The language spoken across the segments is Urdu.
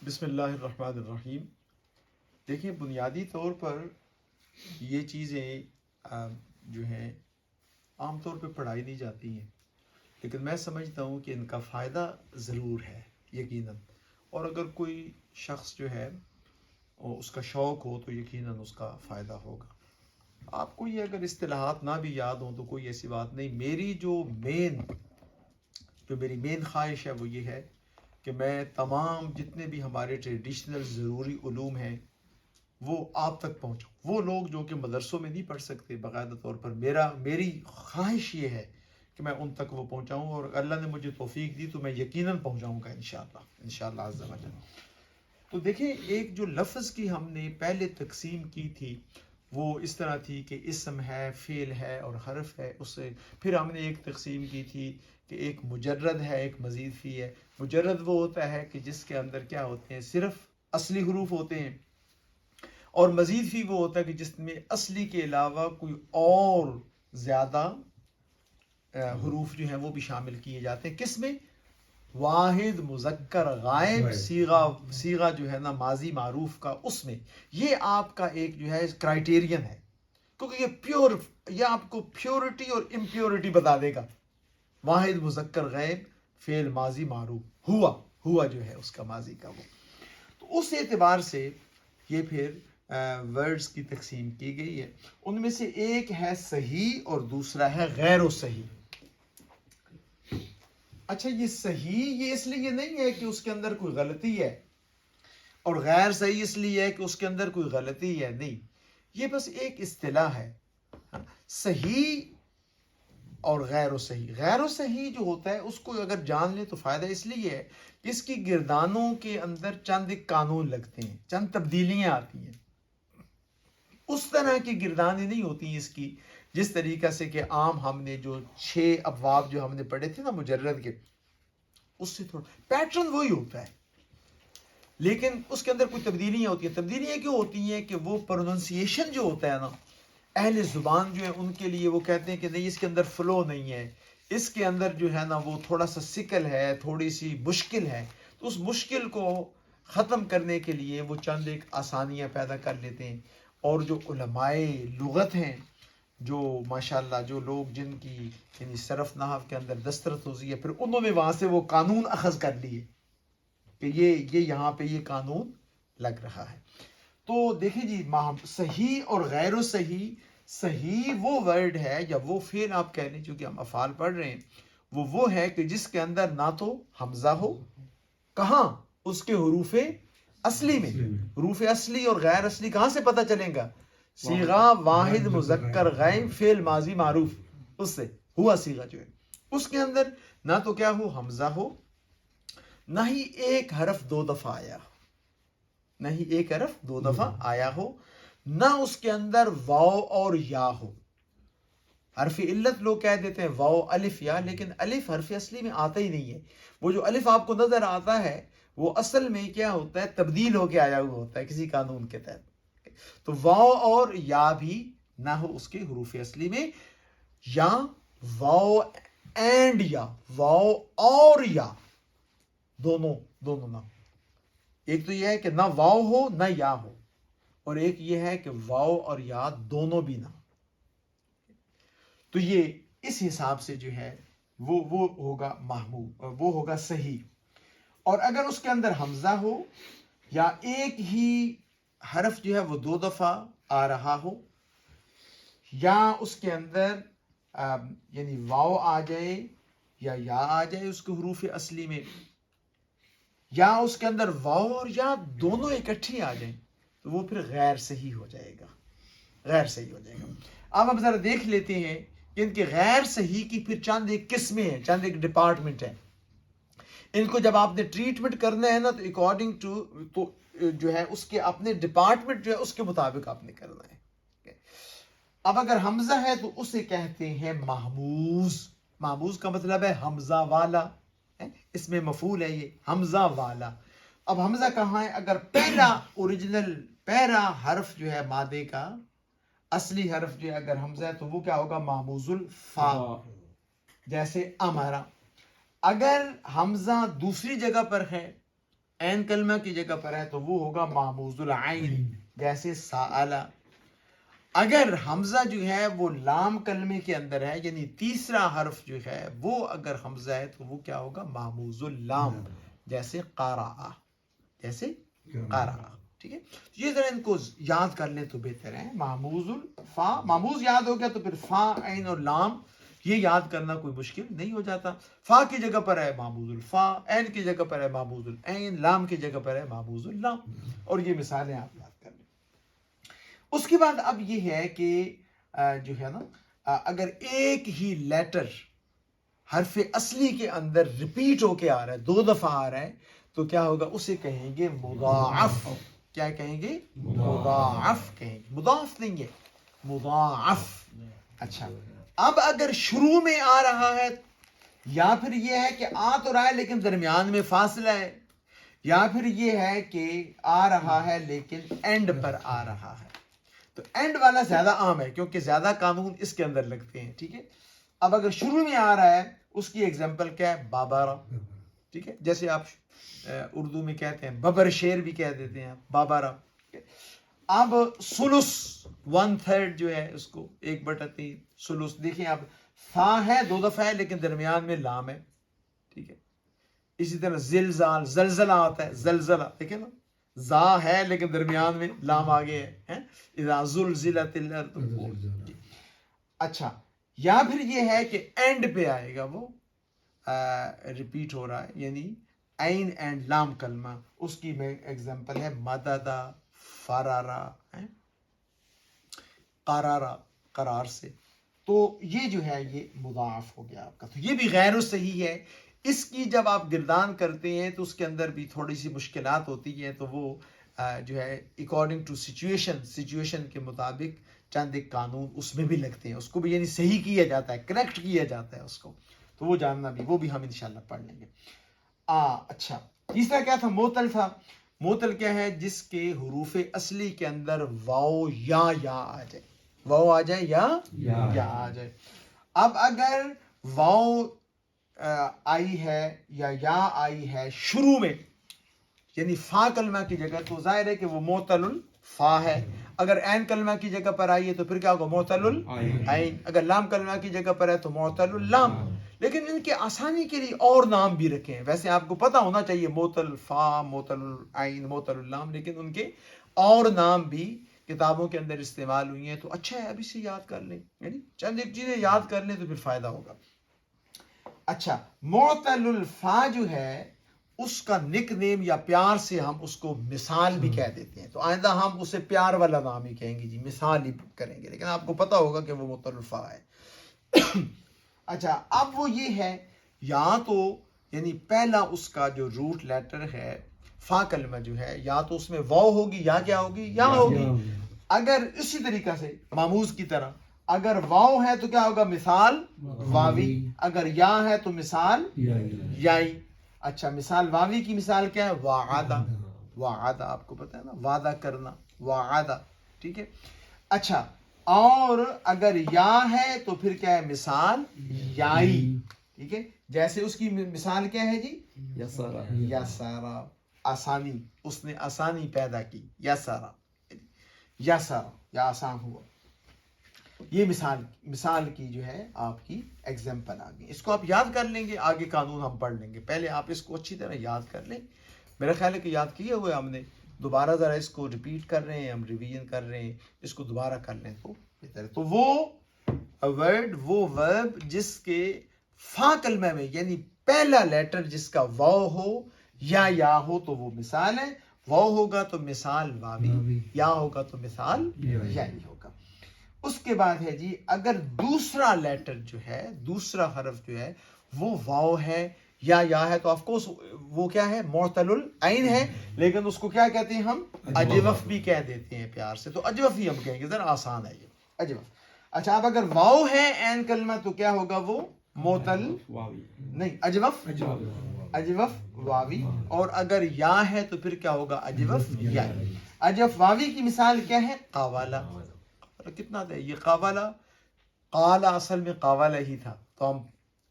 بسم اللہ الرحمن الرحیم۔ دیکھیں، بنیادی طور پر یہ چیزیں جو ہیں عام طور پہ پڑھائی نہیں جاتی ہیں، لیکن میں سمجھتا ہوں کہ ان کا فائدہ ضرور ہے یقیناً، اور اگر کوئی شخص جو ہے اس کا شوق ہو تو یقیناً اس کا فائدہ ہوگا۔ آپ کو یہ اگر اصطلاحات نہ بھی یاد ہوں تو کوئی ایسی بات نہیں۔ میری جو مین خواہش ہے وہ یہ ہے کہ میں تمام جتنے بھی ہمارے ٹریڈیشنل ضروری علوم ہیں وہ آپ تک پہنچاؤں۔ وہ لوگ جو کہ مدرسوں میں نہیں پڑھ سکتے، باقاعدہ طور پر میری خواہش یہ ہے کہ میں ان تک وہ پہنچاؤں، اور اللہ نے مجھے توفیق دی تو میں یقیناً پہنچاؤں گا انشاءاللہ عز و جل۔ تو دیکھیں، ایک جو لفظ کی ہم نے پہلے تقسیم کی تھی وہ اس طرح تھی کہ اسم ہے، فعل ہے اور حرف ہے۔ اس سے پھر ہم نے ایک تقسیم کی تھی کہ ایک مجرد ہے، ایک مزید فی ہے۔ مجرد وہ ہوتا ہے کہ جس کے اندر کیا ہوتے ہیں، صرف اصلی حروف ہوتے ہیں، اور مزید فی وہ ہوتا ہے کہ جس میں اصلی کے علاوہ کوئی اور زیادہ حروف جو ہیں وہ بھی شامل کیے جاتے ہیں۔ کس میں؟ واحد مذکر غائب صیغہ جو ہے نا ماضی معروف کا، اس میں یہ آپ کا ایک جو ہے کرائٹیرین ہے، کیونکہ یہ آپ کو پیورٹی اور امپیورٹی بتا دے گا۔ واحد مذکر غائب فعل ماضی معروف، ہوا جو ہے اس کا ماضی کا وہ، تو اس اعتبار سے یہ پھر ورڈز کی تقسیم کی گئی ہے۔ ان میں سے ایک ہے صحیح اور دوسرا ہے غیر و صحیح۔ اچھا، یہ صحیح یہ اس لیے نہیں ہے کہ اس کے اندر کوئی غلطی ہے، اور غیر صحیح اس لیے ہے کہ اس کے اندر کوئی غلطی ہے، نہیں، یہ بس ایک اصطلاح ہے۔ صحیح اور غیر و صحیح، غیر و صحیح جو ہوتا ہے اس کو اگر جان لیں تو فائدہ اس لیے ہے کہ اس کی گردانوں کے اندر چند ایک قانون لگتے ہیں، چند تبدیلیاں آتی ہیں۔ اس طرح کی گردانیں نہیں ہوتی اس کی جس طریقہ سے کہ عام ہم نے جو 6 ابواب جو ہم نے پڑھے تھے نا مجرد کے، اس سے تھوڑا پیٹرن وہی ہوتا ہے، لیکن اس کے اندر کوئی تبدیلیاں ہوتی ہیں۔ تبدیلیاں کیوں ہوتی ہیں کہ وہ پروننسیشن جو ہوتا ہے نا، اہل زبان جو ہے ان کے لیے وہ کہتے ہیں کہ نہیں، اس کے اندر فلو نہیں ہے، اس کے اندر جو ہے نا وہ تھوڑا سا سکل ہے، تھوڑی سی مشکل ہے، تو اس مشکل کو ختم کرنے کے لیے وہ چند ایک آسانیاں پیدا کر لیتے ہیں۔ اور جو علماء لغت ہیں، جو ماشاءاللہ جو لوگ جن کی یعنی صرف نحو کے اندر دسترس ہوتی ہے، پھر انہوں نے وہاں سے وہ قانون اخذ کر لیے کہ یہ یہاں پہ یہ قانون لگ رہا ہے۔ تو دیکھیں جی، صحیح اور غیر و صحیح، صحیح وہ ورڈ ہے یا وہ فعل آپ کہہ لیں، چونکہ ہم افعال پڑھ رہے ہیں، وہ ہے کہ جس کے اندر نہ تو حمزہ ہو، کہاں؟ اس کے حروف اصلی میں۔ حروف اصلی اور غیر اصلی کہاں سے پتہ چلیں گا؟ صیغہ واحد مذکر غائب فعل ماضی معروف، اس سے ہوا صیغہ جو ہے اس کے اندر نہ تو کیا ہو، حمزہ ہو، نہ ہی ایک حرف 2 دفعہ آیا ہو، نہ ہی ایک حرف 2 دفعہ آیا ہو، نہ اس کے اندر واو اور یا ہو۔ حرف علت لوگ کہہ دیتے ہیں واو الف یا، لیکن الف حرف اصلی میں آتا ہی نہیں ہے۔ وہ جو الف آپ کو نظر آتا ہے وہ اصل میں کیا ہوتا ہے، تبدیل ہو کے آیا ہوا ہوتا ہے کسی قانون کے تحت۔ تو واو اور یا بھی نہ ہو اس کے حروف اصلی میں، یا واو اینڈ یا، واو اور یا، دونوں نہ ہو۔ ایک تو یہ ہے کہ نہ واو ہو نہ یا ہو، اور ایک یہ ہے کہ واو اور یا دونوں بھی نہ ہو۔ تو یہ اس حساب سے جو ہے وہ ہوگا محمود، وہ ہوگا صحیح۔ اور اگر اس کے اندر حمزہ ہو یا ایک ہی حرف جو ہے وہ 2 دفعہ آ رہا ہو، یا اس کے اندر یعنی واو آ جائے یا آ جائے اس کے حروف اصلی میں، یا اس کے اندر واو اور یا دونوں اکٹھی آ جائیں، تو وہ پھر غیر صحیح ہو جائے گا، غیر صحیح ہو جائے گا۔ اب ہم ذرا دیکھ لیتے ہیں کہ ان کے غیر صحیح کی پھر چند ایک قسمیں ہیں، چند ایک ڈپارٹمنٹ ہیں۔ ان کو جب آپ نے ٹریٹمنٹ کرنا ہے نا تو اکارڈنگ ٹو جو ہے اس کے اپنے ڈپارٹمنٹ جو ہے اس کے مطابق آپ نے کرنا ہے۔ اب اگر حمزہ ہے تو اسے کہتے ہیں محموز۔ محموز کا مطلب ہے حمزہ والا، اس میں مفعول ہے یہ، حمزہ والا۔ اب حمزہ کہاں ہے؟ اگر پہلا حرف جو ہے مادے کا اصلی حرف جو ہے اگر حمزہ ہے تو وہ کیا ہوگا؟ محموز الفا، جیسے امرا۔ اگر حمزہ دوسری جگہ پر ہے عین کلمہ کی جگہ پر ہے تو وہ ہوگا محموز العین، جیسے سائلہ. اگر حمزہ جو ہے وہ لام کلمے کے اندر ہے، یعنی تیسرا حرف جو ہے وہ اگر حمزہ ہے تو وہ کیا ہوگا؟ محموز اللام، جیسے قارآ، جیسے قارآ. ٹھیک ہے، یہ ذرا ان کو یاد کر لیں تو بہتر ہے. محموز الفا، محموز یاد ہو گیا تو پھر فا، عین اور لام یہ یاد کرنا کوئی مشکل نہیں ہو جاتا. فا کی جگہ پر ہے محموز الفا، عین کی جگہ پر ہے محموز العین، لام کی جگہ پر ہے محموز اللام. اور یہ مثالیں آپ یاد کر لیں. اس کے بعد اب یہ ہے کہ جو ہے نا اگر ایک ہی لیٹر حرف اصلی کے اندر ریپیٹ ہو کے آ رہا ہے، 2 دفعہ آ رہا ہے، تو کیا ہوگا؟ اسے کہیں گے مضاعف. کیا کہیں گے؟ مضاعف کہیں گے، مضاعف نہیں ہے، مضاعف. اچھا، اب اگر شروع میں آ رہا ہے، یا پھر یہ ہے کہ آ تو رہا ہے لیکن درمیان میں فاصلہ ہے، یا پھر یہ ہے کہ آ رہا ہے لیکن اینڈ پر آ رہا ہے، تو اینڈ والا زیادہ عام ہے کیونکہ زیادہ قانون اس کے اندر لگتے ہیں. ٹھیک ہے، اب اگر شروع میں آ رہا ہے اس کی ایگزامپل کیا ہے؟ بابارا. ٹھیک ہے، جیسے آپ اردو میں کہتے ہیں ببر شیر بھی کہہ دیتے ہیں بابارا. اب سلس 1/3 جو ہے اس کو 1/3 سلس. دیکھیں اب فا ہے 2 دفعہ ہے لیکن درمیان میں لام ہے. ٹھیک ہے، اسی طرح زلزال، زلزلہ آتا ہے، زلزلہ دیکھیں نا، زا ہے لیکن درمیان میں لام آگے ہے، اذا زلزلت الارض. اچھا، یا پھر یہ ہے کہ اینڈ پہ آئے گا، وہ ریپیٹ ہو رہا ہے، یعنی عین اینڈ لام کلمہ. اس کی میں ایگزامپل ہے مددا، فرارا، قرارا، قرار سے. تو یہ جو ہے یہ مضاعف ہو گیا آپ کا. تو یہ بھی غیر صحیح ہے. اس کی جب آپ گردان کرتے ہیں تو اس کے اندر بھی تھوڑی سی مشکلات ہوتی ہیں، تو وہ جو ہے اکارڈنگ ٹو سچویشن کے مطابق چند ایک قانون اس میں بھی لگتے ہیں، اس کو بھی یعنی صحیح کیا جاتا ہے، کریکٹ کیا جاتا ہے اس کو. تو وہ جاننا بھی، وہ بھی ہم انشاءاللہ پڑھ لیں گے. اچھا، تیسرا کیا تھا؟ معطل تھا. معطل کیا ہے؟ جس کے حروف اصلی کے اندر واو یا آ جائے، واو آ جائے یا آ جائے. اب اگر واو آئی ہے یا آئی ہے شروع میں، یعنی فا کلمہ کی جگہ، تو ظاہر ہے کہ وہ معطل الفا ہے. اگر عین کلمہ کی جگہ پر آئی ہے تو پھر کیا ہوگا؟ معطل العین. اگر لام کلمہ کی جگہ پر ہے تو معطل اللام. لیکن ان کے آسانی کے لیے اور نام بھی رکھے ہیں. ویسے آپ کو پتہ ہونا چاہیے معطل فا، معطل العین، معطل اللام، لیکن ان کے اور نام بھی کتابوں کے اندر استعمال ہوئی ہیں. تو اچھا ہے ابھی سے یاد کر لیں، یعنی چند ایک چیزیں یاد کر لیں تو پھر فائدہ ہوگا. اچھا، معطل الفا جو ہے اس کا نک نیم یا پیار سے ہم اس کو مثال بھی کہہ دیتے ہیں. تو آئندہ ہم اسے پیار والا نام ہی کہیں گے، جی مثال ہی کریں گے، لیکن آپ کو پتہ ہوگا کہ وہ معطل الفا ہے. اچھا، اب وہ یہ ہے یا تو یعنی پہلا اس کا جو روٹ لیٹر ہے فا کلمہ جو ہے، یا تو اس میں واو ہوگی یا کیا ہوگی؟ یا ہوگی. اگر اسی طریقہ سے معموز کی طرح اگر واو ہے تو کیا ہوگا؟ مثال واوی. اگر یا ہے تو مثال یائی. اچھا، مثال واوی کی مثال کیا ہے؟ وعدہ. وعدہ آپ کو پتہ ہے نا، وعدہ کرنا، وعدہ. ٹھیک ہے. اچھا، اور اگر یا ہے تو پھر کیا ہے؟ مثال یائی. ٹھیک ہے، جیسے اس کی مثال کیا ہے جی؟ یسارا. یسارا، آسانی، اس نے آسانی پیدا کی. یسارا، یسارا، یا آسان ہوا. یہ مثال کی جو ہے آپ کی ایگزامپل آ گئی. اس کو آپ یاد کر لیں گے، آگے قانون ہم پڑھ لیں گے. پہلے آپ اس کو اچھی طرح یاد کر لیں. میرا خیال ہے کہ یاد کیے ہوئے ہم نے، دوبارہ ذرا اس کو ریپیٹ کر رہے ہیں، ہم ریویژن کر رہے ہیں، اس کو دوبارہ کر لیں تو بہتر ہے. تو وہ ورڈ، وہ ورب جس کے فا کلمہ میں یعنی پہلا لیٹر جس کا واو ہو یا ہو تو وہ مثال ہے. واو ہوگا تو مثال واوی، یا ہوگا تو مثال یائی ہوگا. اس کے بعد ہے جی، اگر دوسرا لیٹر جو ہے، دوسرا حرف جو ہے وہ واو ہے یا ہے تو آف کورس وہ کیا ہے؟ معطل العین ہے، لیکن اس کو کیا کہتے ہیں ہم؟ اجوف بھی کہہ دیتے ہیں پیار سے. تو اجوف ہی ہم کہیں گے، ذرا آسان ہے یہ اجوف. اچھا، اب اگر واو ہے عین کلمہ تو کیا ہوگا؟ وہ معطل نہیں، اجوف واوی. اور اگر یا ہے تو پھر کیا ہوگا؟ اجوف یا. اجوف واوی کی مثال کیا ہے؟ قاوالہ. کتنا تھا یہ قاوالہ؟ قالا اصل میں قاوالہ ہی تھا. تو ہم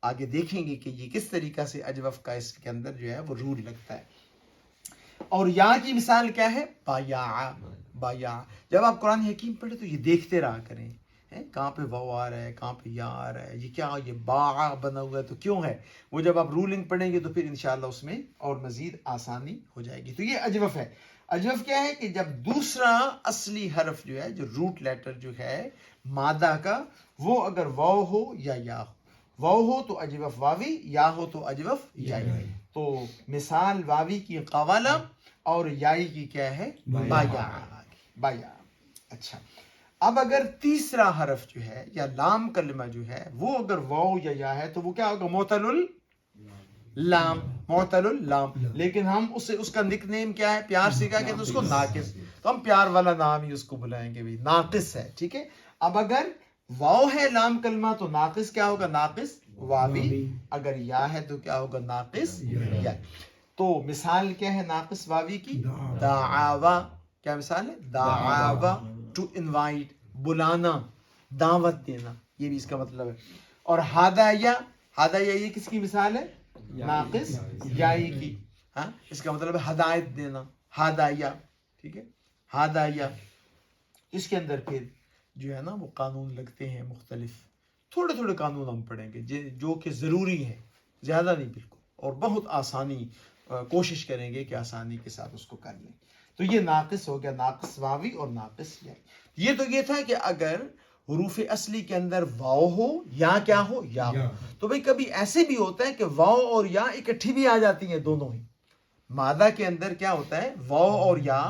آگے دیکھیں گے کہ یہ کس طریقہ سے اجوف کا اس کے اندر جو ہے وہ رول لگتا ہے. اور یا کی مثال کیا ہے؟ بایا، بایا. جب آپ قرآن حکیم پڑھیں تو یہ دیکھتے رہا کریں کہاں پہ واو آ رہا ہے، کہاں پہ یا آ رہا ہے، یہ کیا، یہ با بنا ہوا ہے تو کیوں ہے. وہ جب آپ رولنگ پڑھیں گے تو پھر انشاءاللہ اس میں اور مزید آسانی ہو جائے گی. تو یہ اجوف ہے. اجوف کیا ہے کہ جب دوسرا اصلی حرف جو ہے، جو روٹ لیٹر جو ہے مادہ کا، وہ اگر واو ہو یا ہو. واو ہو تو اجوف واوی، یا ہو تو اجوف یائی. تو مثال واوی کی قوالا اور یائی کی کیا ہے؟ بایا. بایا. اچھا، اب اگر تیسرا حرف جو ہے یا لام کلمہ جو ہے وہ اگر واو یا یا ہے تو وہ کیا ہوگا؟ معتل اللام. معتل اللام. لیکن ہم اس کا نک نیم کیا ہے؟ پیار سے کیا کہتے ہیں اس کو؟ ناقص. تو ہم پیار والا نام ہی اس کو بلائیں گے بھی، ناقص ہے. ٹھیک ہے. اب اگر واو ہے لام کلمہ تو ناقص کیا ہوگا؟ ناقص واوی. اگر یا ہے تو کیا ہوگا؟ ناقص یا. تو مثال کیا ہے ناقص واوی کی؟ دعاوا. کیا مثال ہے؟ دعاوا. ٹو انوائٹ، بلانا، دعوت دینا، یہ بھی اس کا مطلب ہے. اور ہدایہ، ہدایہ یہ کس کی مثال ہے؟ ناقص یائی کی. ہاں، اس کا مطلب ہے ہدایت دینا، ہدایہ. ٹھیک ہے. ہدایہ. اس کے اندر پھر جو ہے نا وہ قانون لگتے ہیں مختلف. تھوڑے تھوڑے قانون ہم پڑھیں گے جو کہ ضروری ہے، زیادہ نہیں بالکل، اور بہت آسانی کوشش کریں گے کہ آسانی کے ساتھ اس کو کر لیں. تو یہ ناقص ہو گیا، ناقص واوی اور ناقص یائی. یہ تو یہ تھا کہ اگر حروف اصلی کے اندر واو ہو یا کیا ہو؟ یا ہو. تو بھئی کبھی ایسے بھی ہوتا ہے کہ واو اور یا اکٹھی بھی آ جاتی ہیں دونوں ہی. مادہ کے اندر کیا ہوتا ہے؟ واو اور یا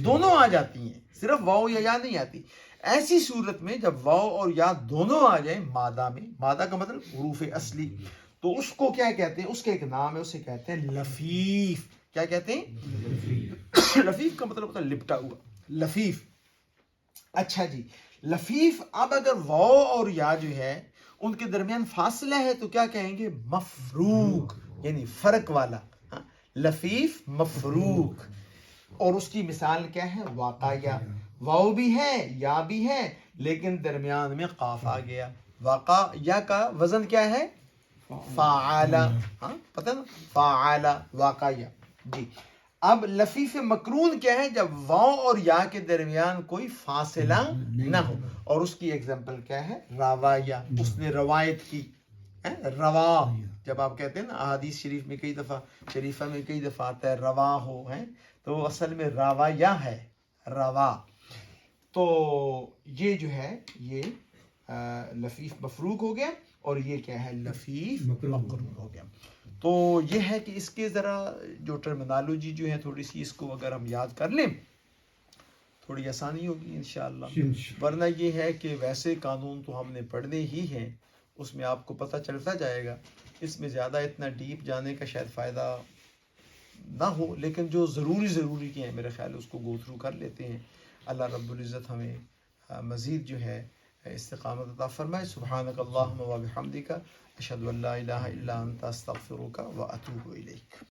دونوں آ جاتی ہیں، صرف واو یا نہیں آتی. ایسی صورت میں جب واو اور یا دونوں آ جائیں مادہ میں، مادہ کا مطلب حروف اصلی، تو اس کو کیا کہتے ہیں؟ اس کا ایک نام ہے، اسے کہتے ہیں لفیف. کیا کہتے ہیں؟ لفیف کا مطلب ہوتا ہے لپٹا ہوا، لفیف. اچھا جی، لفیف. اب اگر واو اور یا جو ہے ان کے درمیان فاصلہ ہے تو کیا کہیں گے؟ مفروق، یعنی فرق والا. لفیف مفروق. اور اس کی مثال کیا ہے؟ واقعہ. واو بھی ہے یا بھی ہے لیکن درمیان میں قاف آ گیا. واقعہ کا وزن کیا ہے؟ فاعل. ہاں پتہ نا، فاعل. واقعہ. جی. اب لفیف مقرون کیا ہے؟ جب واو اور یا کے درمیان کوئی فاصلہ نہ ہو. اور اس کی ایگزامپل کیا ہے؟ روایا. اس نے روایت کی. روا، جب آپ کہتے ہیں نا احادیث شریف میں کئی دفعہ، شریفہ میں کئی دفعہ آتا ہے روا ہو، تو اصل میں روایا ہے، روا. تو یہ جو ہے یہ لفیف مفروق ہو گیا، اور یہ کیا ہے؟ لفیف مقرون ہو گیا. تو یہ ہے کہ اس کے ذرا جو ٹرمینالوجی جو ہے تھوڑی سی، اس کو اگر ہم یاد کر لیں تھوڑی آسانی ہوگی انشاءاللہ. ورنہ یہ ہے کہ ویسے قانون تو ہم نے پڑھنے ہی ہیں، اس میں آپ کو پتہ چلتا جائے گا. اس میں زیادہ اتنا ڈیپ جانے کا شاید فائدہ نہ ہو، لیکن جو ضروری کے ہیں میرے خیال اس کو گو تھرو کر لیتے ہیں. اللہ رب العزت ہمیں مزید جو ہے استقامت عطا فرمائے. سبحانک اللہم و بحمدک، اشہد ان لا الہ الا انت، استغفرک و اتوب الیک.